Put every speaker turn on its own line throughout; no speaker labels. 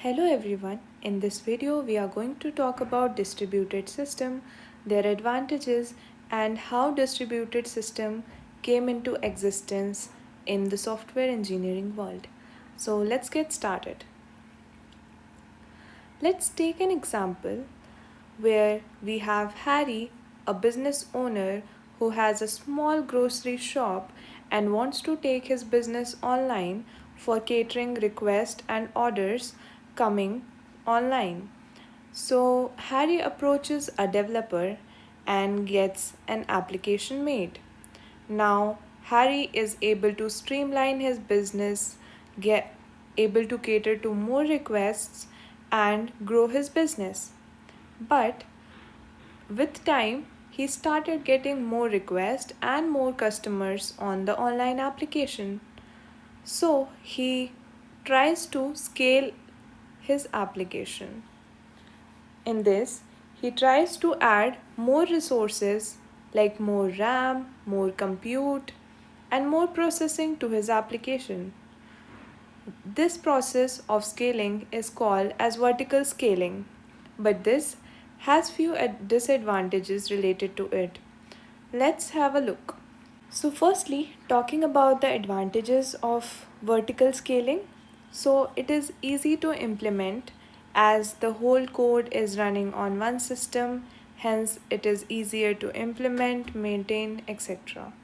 Hello everyone, in this video we are going to talk about distributed system, their advantages and how distributed system came into existence in the software engineering world. So let's get started. Let's take an example where we have Harry, a business owner who has a small grocery shop and wants to take his business online for catering requests and orders coming online. So Harry approaches a developer and gets an application made. Now Harry is able to streamline his business, get able to cater to more requests and grow his business. But with time, he started getting more requests and more customers on the online application. So he tries to scale his application. In this, he tries to add more resources like more RAM, more compute, and more processing to his application. This process of scaling is called as vertical scaling, but this has few disadvantages related to it. Let's have a look. So, firstly, talking about the advantages of vertical scaling. So, it is easy to implement as the whole code is running on one system, hence, it is easier to implement, maintain, etc.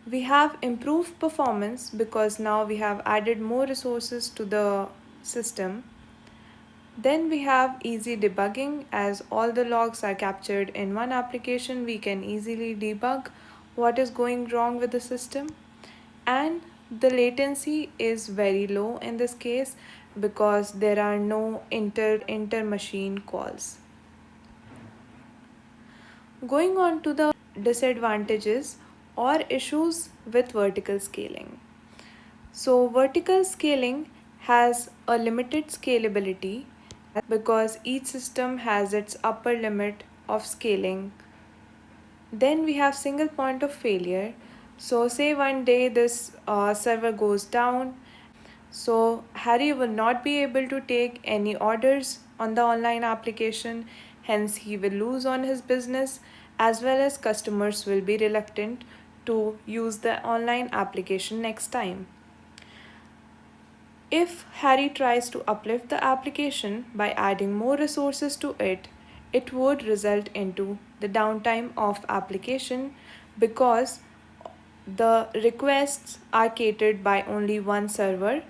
We have improved performance because now we have added more resources to the system. Then we have easy debugging as all the logs are captured in one application. We can easily debug what is going wrong with the system. And the latency is very low in this case because there are no inter machine calls. Going on to the disadvantages or issues with vertical scaling. So, vertical scaling has a limited scalability because each system has its upper limit of scaling. Then we have single point of failure. So, say one day this server goes down, so Harry will not be able to take any orders on the online application, hence, he will lose on his business as well as customers will be reluctant to use the online application next time. If Harry tries to uplift the application by adding more resources to it, it would result into the downtime of application because the requests are catered by only one server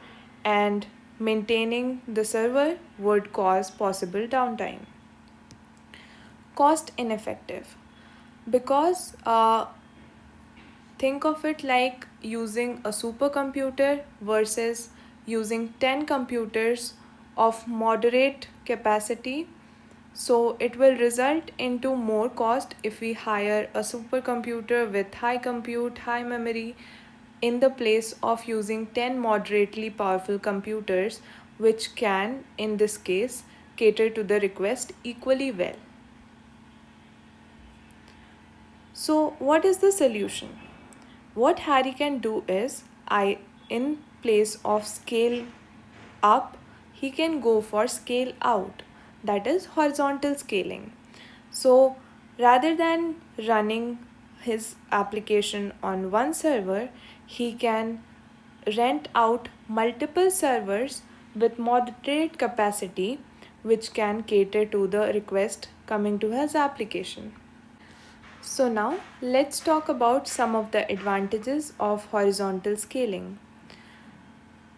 and maintaining the server would cause possible downtime. Cost ineffective because think of it like using a supercomputer versus using 10 computers of moderate capacity. So it will result into more cost if we hire a supercomputer with high compute, high memory in the place of using 10 moderately powerful computers which can in this case cater to the request equally well. So what is the solution? What Harry can do is in place of scale up, he can go for scale out, that is horizontal scaling. So rather than running his application on one server, he can rent out multiple servers with moderate capacity which can cater to the request coming to his application. So now let's talk about some of the advantages of horizontal scaling.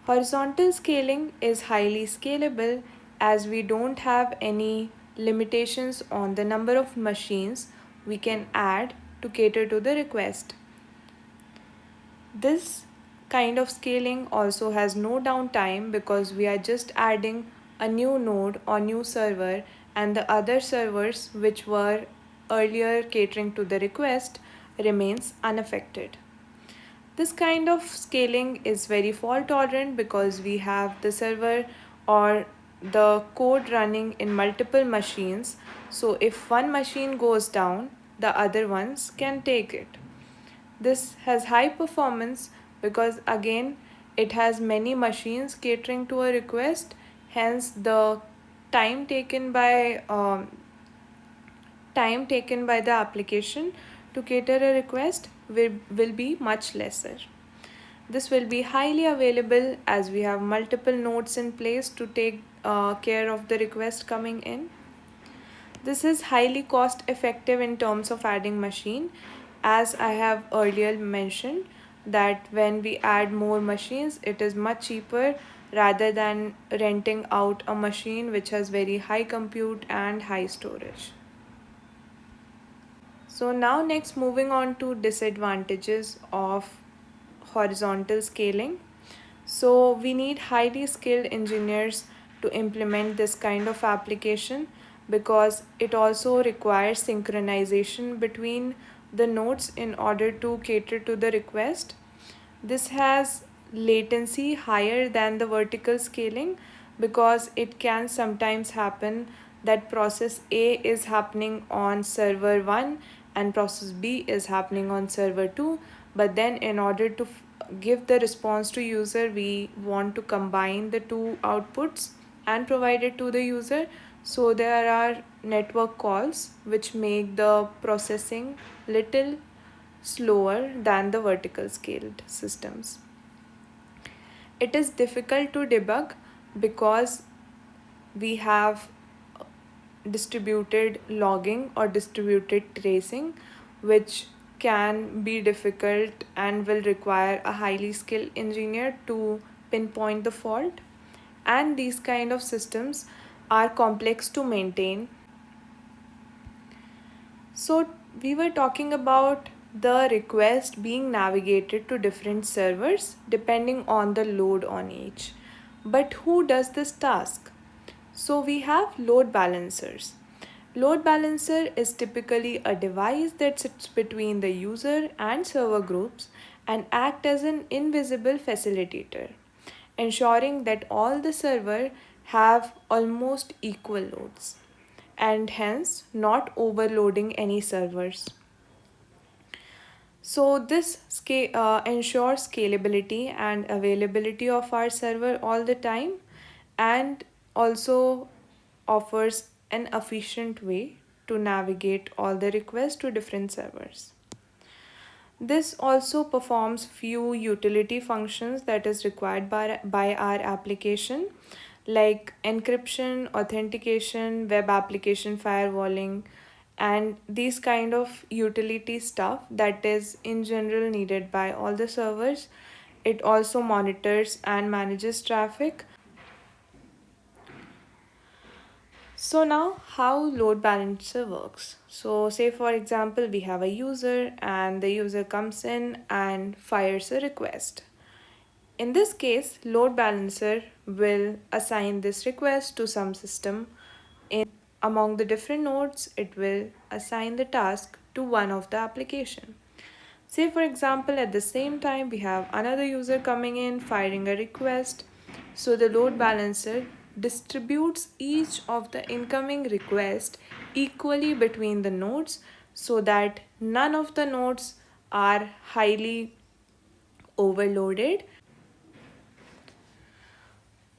Horizontal scaling is highly scalable as we don't have any limitations on the number of machines we can add to cater to the request. This kind of scaling also has no downtime because we are just adding a new node or new server and the other servers which were earlier catering to the request remains unaffected. This kind of scaling is very fault tolerant because we have the server or the code running in multiple machines. So if one machine goes down, the other ones can take it. This has high performance because again it has many machines catering to a request, Hence, the time taken by time taken by the application to cater a request will be much lesser. This will be highly available as we have multiple nodes in place to take care of the request coming in. This is highly cost effective in terms of adding machine, as I have earlier mentioned that when we add more machines it is much cheaper rather than renting out a machine which has very high compute and high storage. So now next moving on to disadvantages of horizontal scaling. So we need highly skilled engineers to implement this kind of application because it also requires synchronization between the nodes in order to cater to the request. This has latency higher than the vertical scaling because it can sometimes happen that process A is happening on server 1 and process B is happening on server 2, but then in order to give the response to user we want to combine the two outputs and provide it to the user. So there are network calls which make the processing little slower than the vertical scaled systems. It is difficult to debug because we have distributed logging or distributed tracing, which can be difficult and will require a highly skilled engineer to pinpoint the fault. And these kind of systems are complex to maintain. So we were talking about the request being navigated to different servers depending on the load on each. But who does this task? So we have load balancers. Load balancer is typically a device that sits between the user and server groups and act as an invisible facilitator, ensuring that all the server have almost equal loads and hence not overloading any servers. So this ensures scalability and availability of our server all the time and also offers an efficient way to navigate all the requests to different servers. This also performs few utility functions that is required by our application like encryption, authentication, web application firewalling, and these kind of utility stuff that is in general needed by all the servers. It also monitors and manages traffic. So now how load balancer works. So say for example we have a user and the user comes in and fires a request. In this case, load balancer will assign this request to some system. In among the different nodes, it will assign the task to one of the application. Say for example, at the same time we have another user coming in firing a request. So the load balancer distributes each of the incoming request equally between the nodes so that none of the nodes are highly overloaded.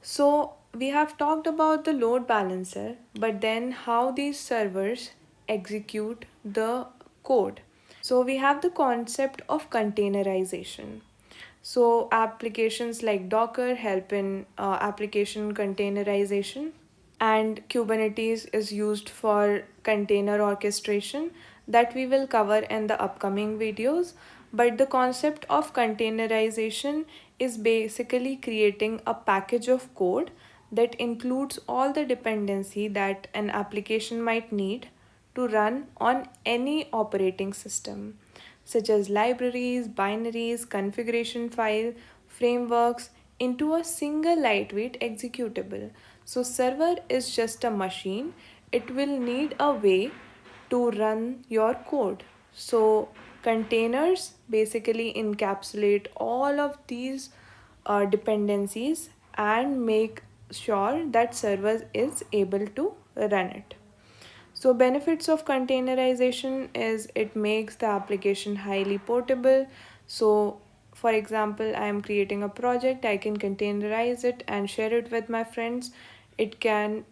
So we have talked about the load balancer, but then how these servers execute the code. So we have the concept of containerization. So applications like Docker help in application containerization, and Kubernetes is used for container orchestration that we will cover in the upcoming videos. But the concept of containerization is basically creating a package of code that includes all the dependency that an application might need to run on any operating system, such as libraries, binaries, configuration file, frameworks, into a single lightweight executable. So server is just a machine. It will need a way to run your code. So containers basically encapsulate all of these dependencies and make sure that server is able to run it. So benefits of containerization is it makes the application highly portable. So for example, I am creating a project, I can containerize it and share it with my friends. it can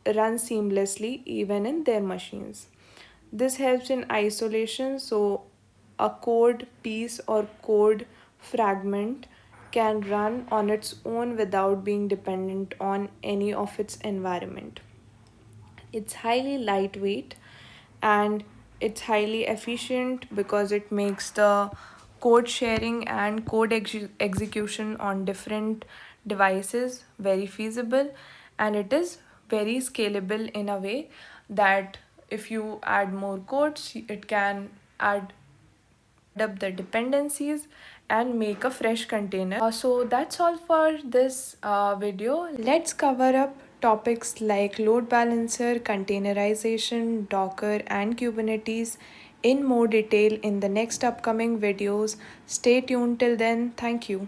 run seamlessly even in their machines. This helps in isolation, so a code piece or code fragment can run on its own without being dependent on any of its environment. It's highly lightweight and it's highly efficient because it makes the code sharing and code execution on different devices very feasible, and it is very scalable in a way that if you add more codes, it can add up the dependencies and make a fresh container. So that's all for this video. Let's cover up topics like load balancer, containerization, Docker, and Kubernetes in more detail in the next upcoming videos. Stay tuned till then. Thank you.